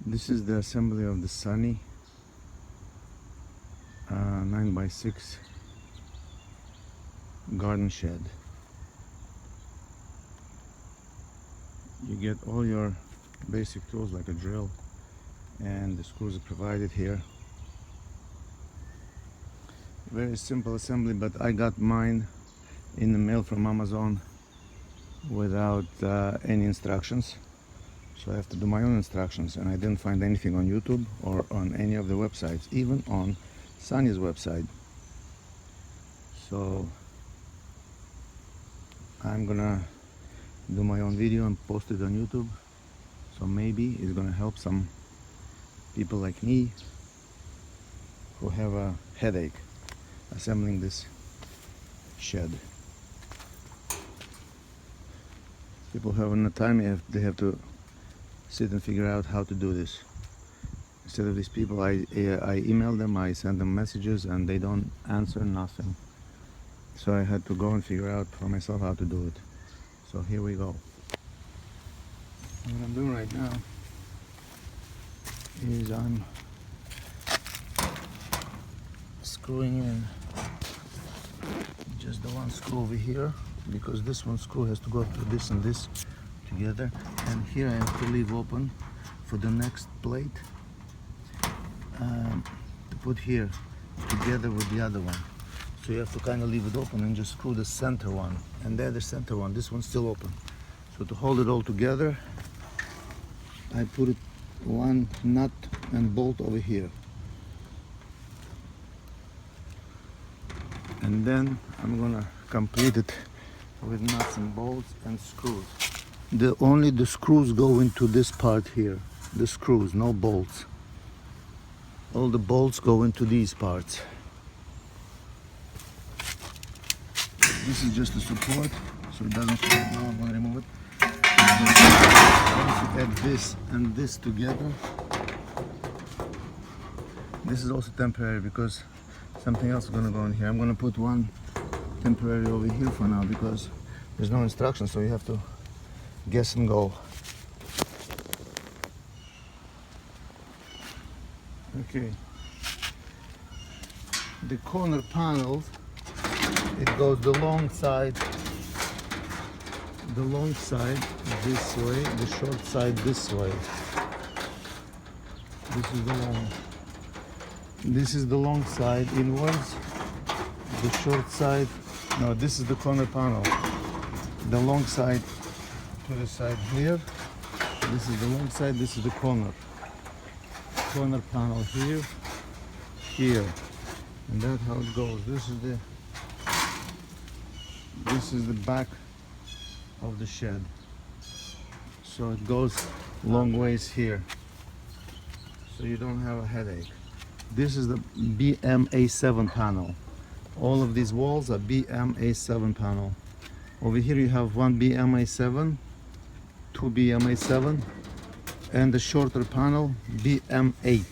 This is the assembly of the Sunny 9x6 garden shed. You get all your basic tools like a drill, and the screws are provided here. Very simple assembly, but I got mine in the mail from Amazon without any instructions. So I have to do my own instructions, and I didn't find anything on YouTube or on any of the websites, even on Sunny's website. So I'm gonna do my own video and post it on YouTube. So maybe it's gonna help some people like me who have a headache assembling this shed. People who have no time, they have to sit and figure out how to do this. Instead of these people, I email them, I send them messages, and they don't answer nothing. So I had to go and figure out for myself how to do it. So here we go. What I'm doing right now is I'm screwing in just the one screw over here, because this one screw has to go through this and this together, and here I have to leave open for the next plate to put here together with the other one. So you have to kind of leave it open and just screw the center one, and there the center one, this one's still open. So to hold it all together, I put it one nut and bolt over here, and then I'm gonna complete it with nuts and bolts and screws. Only the screws go into this part here. The screws, no bolts. All the bolts go into these parts. This is just a support, so it doesn't fall down. I'm gonna remove it. Once you add this and this together, this is also temporary because something else is gonna go in here. I'm gonna put one temporary over here for now because there's no instructions, so you have to guess and go. Okay. The corner panels, it goes the long side this way, the short side this way. This is the long side inwards, the short side, no, this is the corner panel. The long side to the side here, this is the long side, this is the corner panel here, and that's how it goes. This is the back of the shed, so it goes long ways here, so you don't have a headache. This is the BMA7 panel. All of these walls are BMA7 panel. Over here you have one BMA7, two BMA7, and the shorter panel BM8,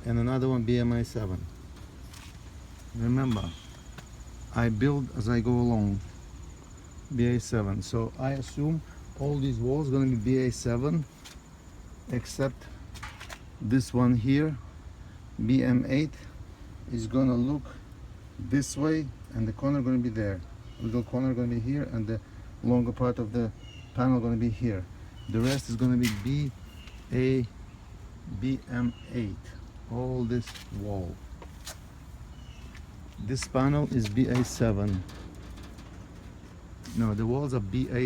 and another one BMA7. Remember, I build as I go along. BA7. So I assume all these walls are going to be BA7, except this one here, BM8, is going to look this way, and the corner going to be there. Little corner going to be here, and the longer part of the panel going to be here. The rest is going to be BM8. All this wall. This panel is BA7. No, the walls are BMA7.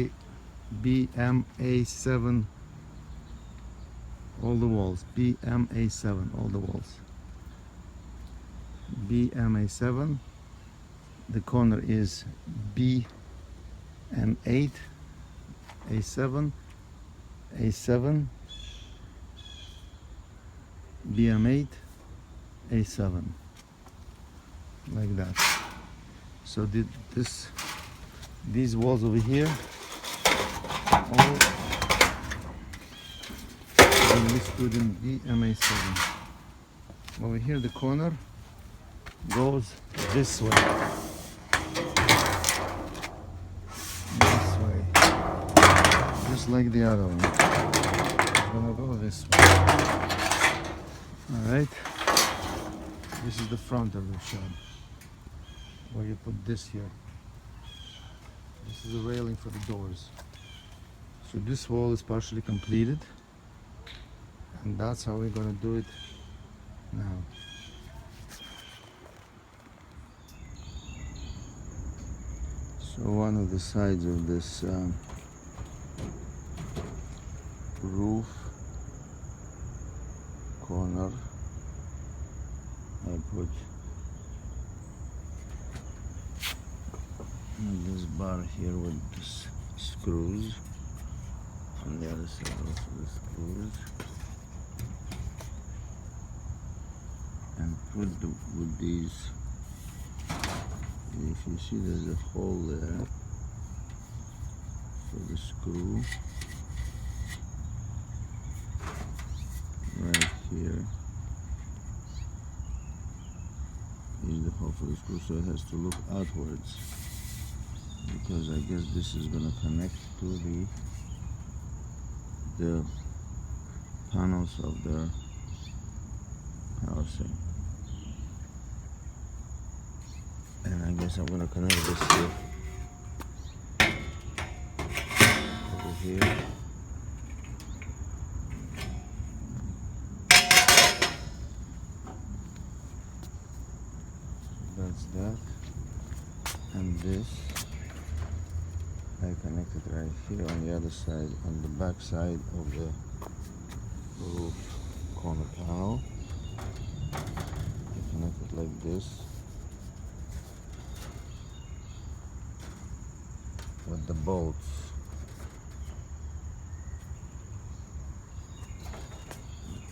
All the walls, BMA7, all the walls. BMA7. The corner is BM8, A7, A7, BM8, A7, like that. So these walls over here all listed in BMA7. Over here the corner goes this way. This way. Just like the other one. right? This is the front of the shop where you put this here. This is a railing for the doors. So this wall is partially completed, and that's how we're gonna do it now. So one of the sides of this roof corner, I put this bar here with this screws. On the other side also the screws, and put with these. If you see, there's a hole there for the screw right here. Is the hole for the screw, so it has to look outwards, because I guess this is gonna connect to the panels of the housing. And I guess I'm gonna connect this here over here. That's that. And this I connected right here on the other side, on the back side of the roof corner panel. I connect it like this with the bolts.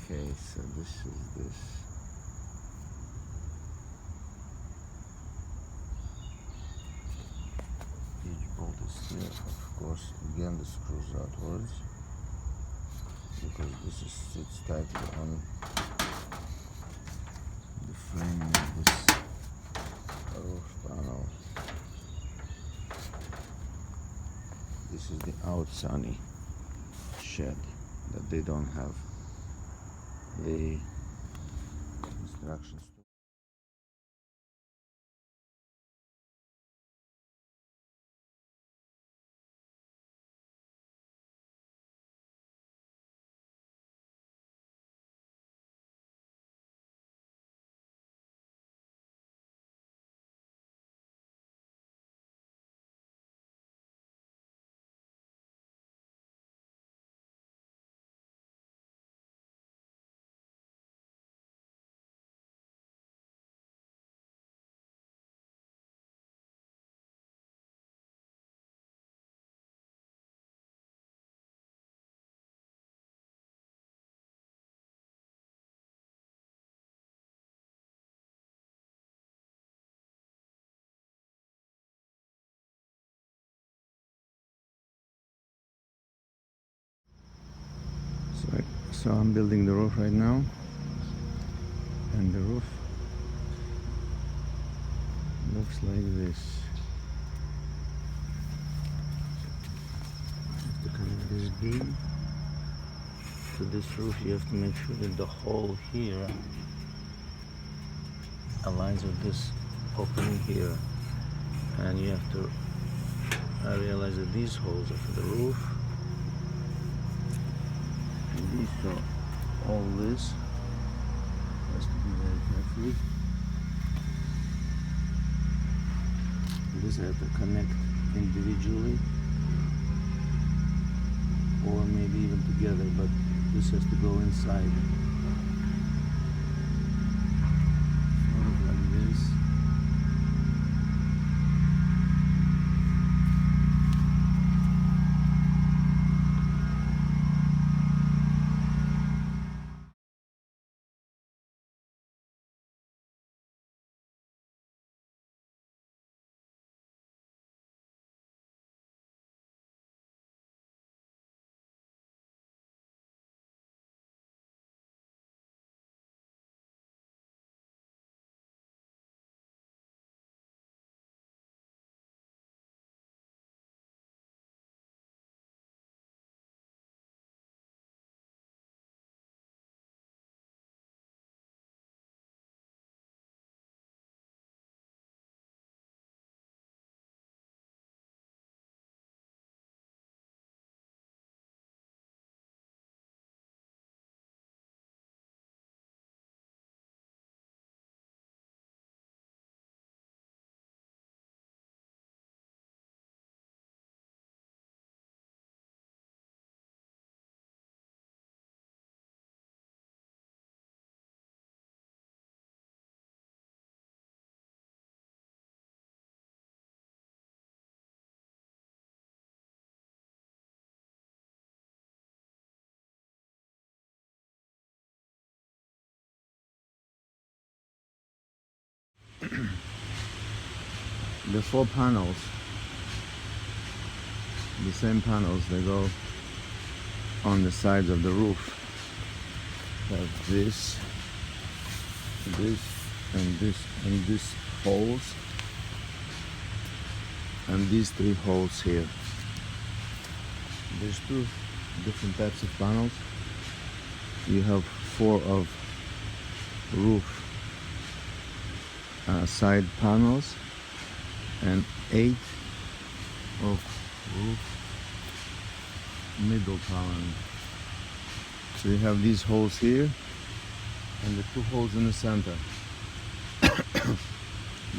Okay, so this is this. Each bolt is here. Of course, again the screws outwards, because this is sits tightly on the frame of this roof panel. This is the Outsunny shed that they don't have the instructions. So I'm building the roof right now, and the roof looks like this. I have to connect this beam to this roof. You have to make sure that the hole here aligns with this opening here, and you have to realize that these holes are for the roof, and these, so all this has to be very carefully. This I have to connect individually, or maybe even together, but this has to go inside. the 4 panels, the same panels, they go on the sides of the roof. Have this, and this holes, and these 3 holes here. There's 2 different types of panels. You have 4 of roof side panels and 8 of roof middle panel. So you have these holes here and the 2 holes in the center.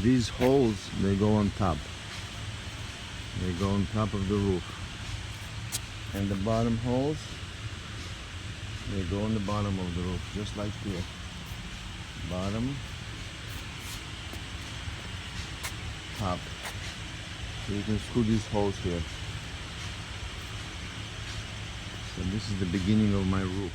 These holes, they go on top. They go on top of the roof. And the bottom holes, they go on the bottom of the roof, just like here. Bottom, top. So you can screw these holes here. So this is the beginning of my roof.